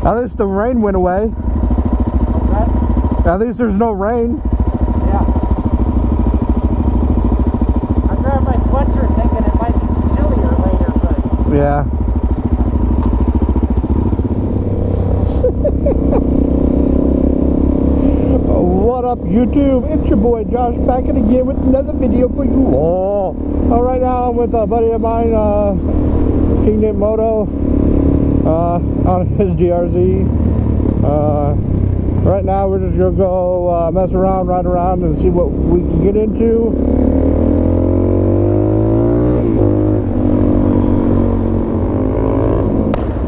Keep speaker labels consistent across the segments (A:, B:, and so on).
A: At least the rain went away.
B: What's that?
A: At least there's no rain.
B: Yeah. I grabbed my sweatshirt thinking it might be chillier later, but...
A: Yeah. What up, YouTube? It's your boy Josh back in again with another video for you all. Right now I'm with a buddy of mine, King Moto, on his GRZ. Right now we're just gonna go mess around, ride around, and see what we can get into.
B: You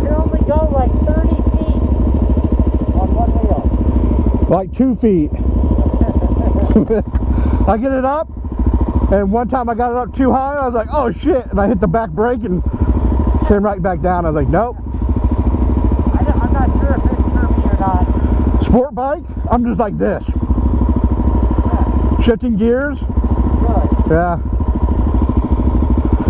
B: can only go like 30 feet on one wheel.
A: Like 2 feet. I get it up, and one time I got it up too high, I was like, oh shit, and I hit the back brake and came right back down. I was like, nope.
B: I'm not sure if it's for me or not.
A: Sport bike, I'm just like this.
B: Yeah.
A: Shifting gears.
B: Really?
A: Yeah.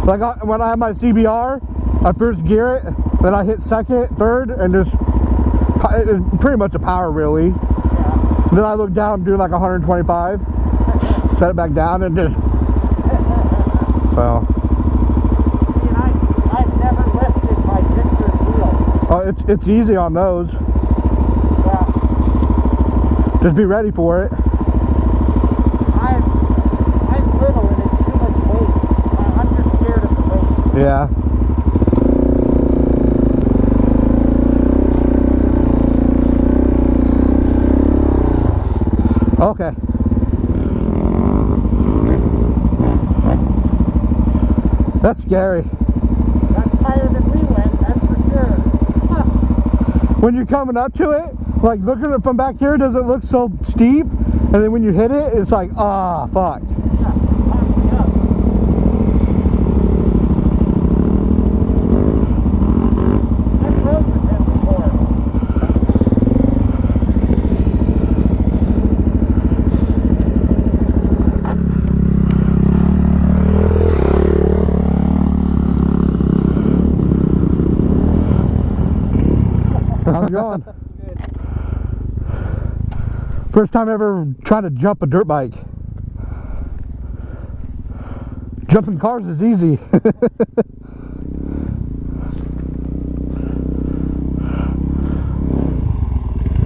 A: Like when I have my CBR, I first gear it, then I hit second, third, and just, it's pretty much a power really.
B: Yeah.
A: Then I look down, do like 125, set it back down, and just, so.
B: See, and I've never lifted my Gixxer wheel.
A: Oh, it's easy on those.
B: Yeah.
A: Just be ready for it.
B: I'm little and it's too much weight. I'm just scared of the weight.
A: Yeah. Okay. That's scary.
B: That's higher than we went, that's for sure.
A: When you're coming up to it, like looking at it from back here, does it look so steep? And then when you hit it, it's like, ah, fuck.
B: Yeah, popped me up. I've rode with him before.
A: How's it going?
B: Good.
A: First time ever trying to jump a dirt bike. Jumping cars is easy.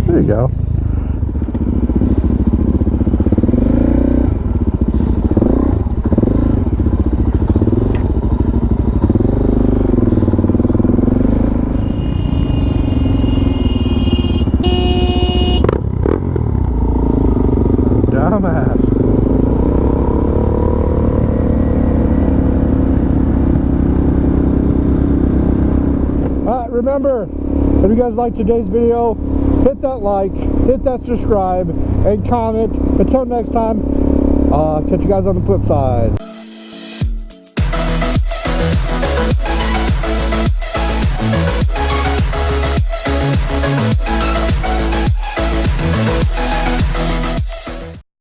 A: There you go. Dumbass. Alright, remember, if you guys liked today's video, hit that like, hit that subscribe, and comment. Until next time, catch you guys on the flip side.